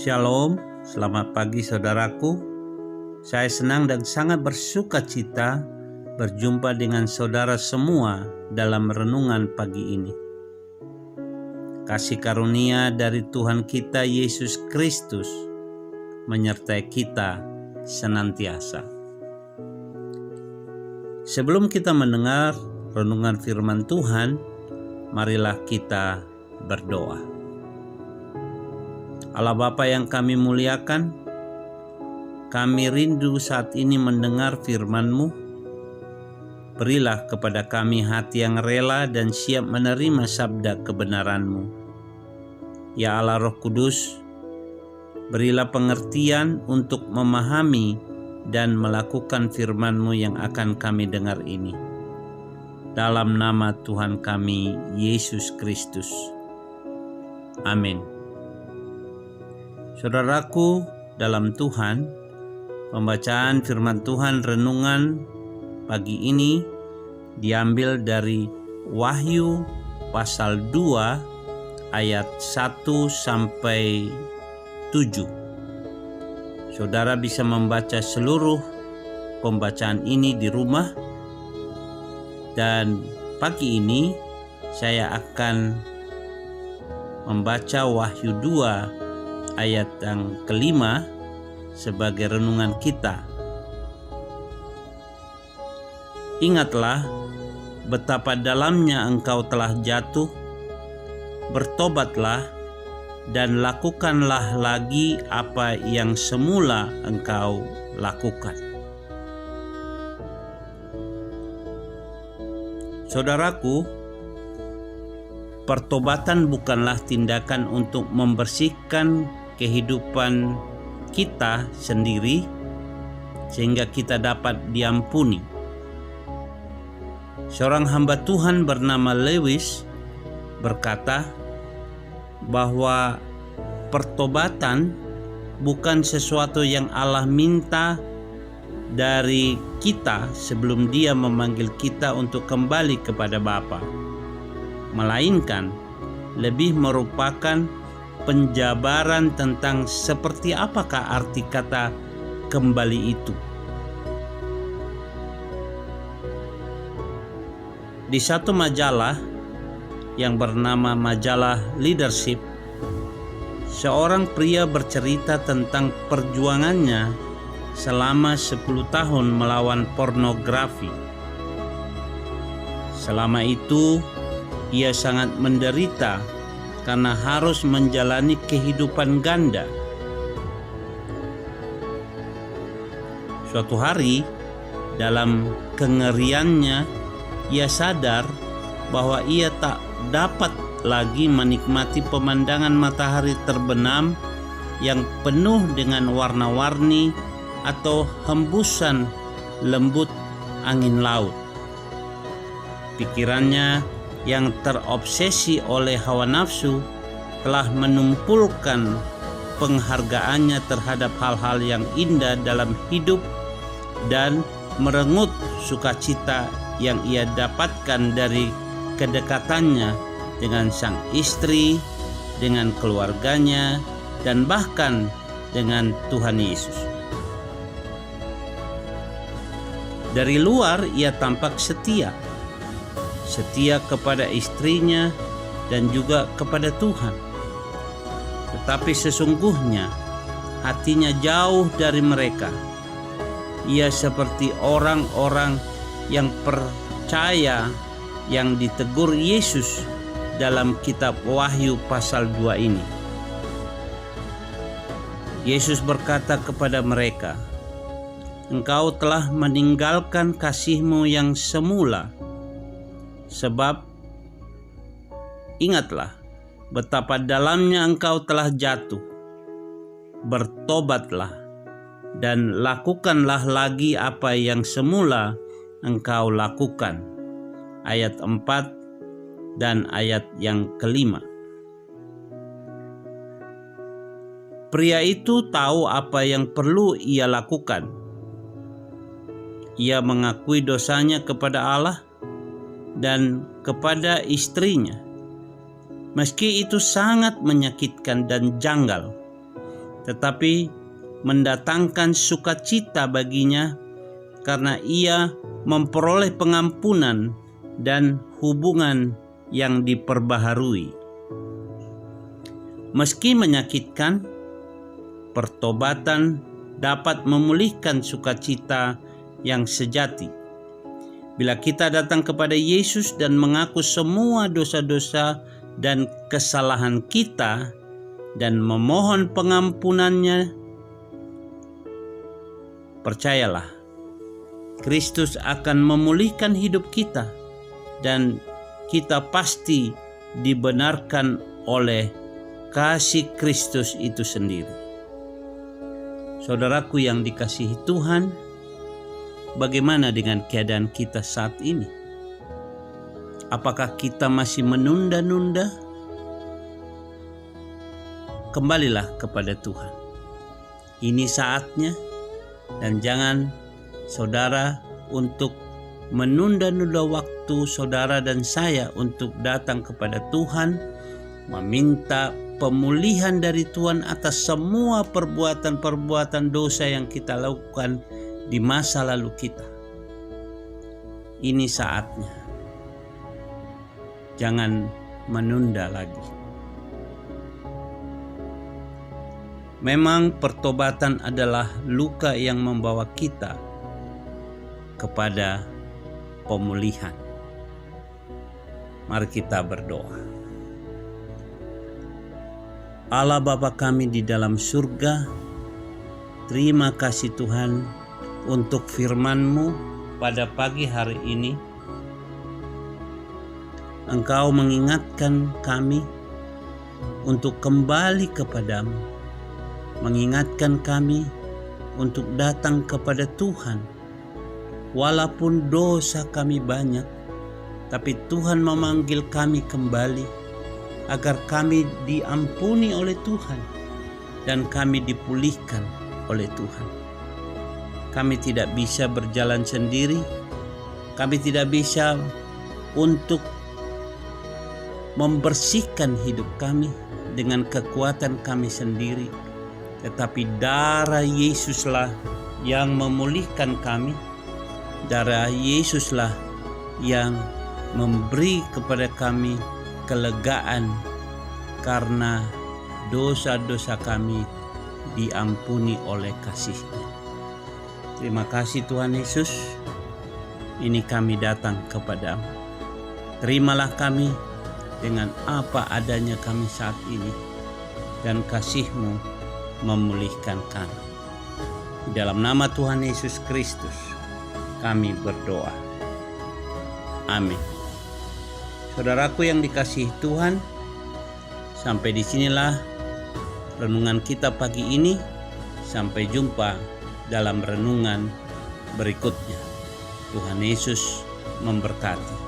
Shalom, selamat pagi saudaraku. Saya senang dan sangat bersuka cita berjumpa dengan saudara semua dalam renungan pagi ini. Kasih karunia dari Tuhan kita Yesus Kristus menyertai kita senantiasa. Sebelum kita mendengar renungan firman Tuhan, marilah kita berdoa. Allah Bapa yang kami muliakan, kami rindu saat ini mendengar firman-Mu. Berilah kepada kami hati yang rela dan siap menerima sabda kebenaran-Mu. Ya Allah Roh Kudus, berilah pengertian untuk memahami dan melakukan firman-Mu yang akan kami dengar ini. Dalam nama Tuhan kami, Yesus Kristus. Amin. Saudaraku dalam Tuhan, pembacaan firman Tuhan renungan pagi ini diambil dari Wahyu pasal 2 ayat 1 sampai 7. Saudara bisa membaca seluruh pembacaan ini di rumah, dan pagi ini saya akan membaca Wahyu 2 ayat yang kelima sebagai renungan kita. Ingatlah betapa dalamnya engkau telah jatuh, bertobatlah dan lakukanlah lagi apa yang semula engkau lakukan. Saudaraku, pertobatan bukanlah tindakan untuk membersihkan kehidupan kita sendiri sehingga kita dapat diampuni. Seorang hamba Tuhan bernama Lewis berkata bahwa pertobatan bukan sesuatu yang Allah minta dari kita sebelum Dia memanggil kita untuk kembali kepada Bapa, melainkan lebih merupakan penjabaran tentang seperti apakah arti kata kembali itu. Di satu majalah yang bernama majalah Leadership, seorang pria bercerita tentang perjuangannya selama 10 tahun melawan pornografi. Selama itu ia sangat menderita karena harus menjalani kehidupan ganda. Suatu hari, dalam kengeriannya, ia sadar bahwa ia tak dapat lagi menikmati pemandangan matahari terbenam yang penuh dengan warna-warni atau hembusan lembut angin laut. Pikirannya yang terobsesi oleh hawa nafsu telah menumpulkan penghargaannya terhadap hal-hal yang indah dalam hidup dan merenggut sukacita yang ia dapatkan dari kedekatannya dengan sang istri, dengan keluarganya, dan bahkan dengan Tuhan Yesus. Dari luar ia tampak setia kepada istrinya dan juga kepada Tuhan. Tetapi sesungguhnya hatinya jauh dari mereka. Ia seperti orang-orang yang percaya yang ditegur Yesus dalam kitab Wahyu pasal 2 ini. Yesus berkata kepada mereka, "Engkau telah meninggalkan kasih-Mu yang semula. Sebab ingatlah betapa dalamnya engkau telah jatuh. Bertobatlah dan lakukanlah lagi apa yang semula engkau lakukan." Ayat 4 dan ayat yang kelima. Pria itu tahu apa yang perlu ia lakukan. Ia mengakui dosanya kepada Allah dan kepada istrinya. Meski itu sangat menyakitkan dan janggal, tetapi mendatangkan sukacita baginya karena ia memperoleh pengampunan dan hubungan yang diperbaharui. Meski menyakitkan, pertobatan dapat memulihkan sukacita yang sejati. Bila kita datang kepada Yesus dan mengaku semua dosa-dosa dan kesalahan kita dan memohon pengampunannya, percayalah, Kristus akan memulihkan hidup kita dan kita pasti dibenarkan oleh kasih Kristus itu sendiri. Saudaraku yang dikasihi Tuhan, bagaimana dengan keadaan kita saat ini? Apakah kita masih menunda-nunda? Kembalilah kepada Tuhan. Ini saatnya, dan jangan saudara untuk menunda-nunda waktu saudara dan saya untuk datang kepada Tuhan, meminta pemulihan dari Tuhan atas semua perbuatan-perbuatan dosa yang kita lakukan di masa lalu kita. Ini saatnya. Jangan menunda lagi. Memang pertobatan adalah luka yang membawa kita kepada pemulihan. Mari kita berdoa. Allah Bapa kami di dalam surga, terima kasih Tuhan untuk firman-Mu pada pagi hari ini. Engkau mengingatkan kami untuk kembali kepadamu, mengingatkan kami untuk datang kepada Tuhan. Walaupun dosa kami banyak, tapi Tuhan memanggil kami kembali agar kami diampuni oleh Tuhan dan kami dipulihkan oleh Tuhan. Kami tidak bisa berjalan sendiri, kami tidak bisa untuk membersihkan hidup kami dengan kekuatan kami sendiri, tetapi darah Yesuslah yang memulihkan kami. Darah Yesuslah yang memberi kepada kami kelegaan karena dosa-dosa kami diampuni oleh kasih-Nya. Terima kasih Tuhan Yesus, ini kami datang kepadamu. Terimalah kami dengan apa adanya kami saat ini, dan kasih-Mu memulihkan kami. Di dalam nama Tuhan Yesus Kristus kami berdoa. Amin. Saudaraku yang dikasihi Tuhan, sampai disinilah renungan kita pagi ini. Sampai jumpa dalam renungan berikutnya. Tuhan Yesus memberkati.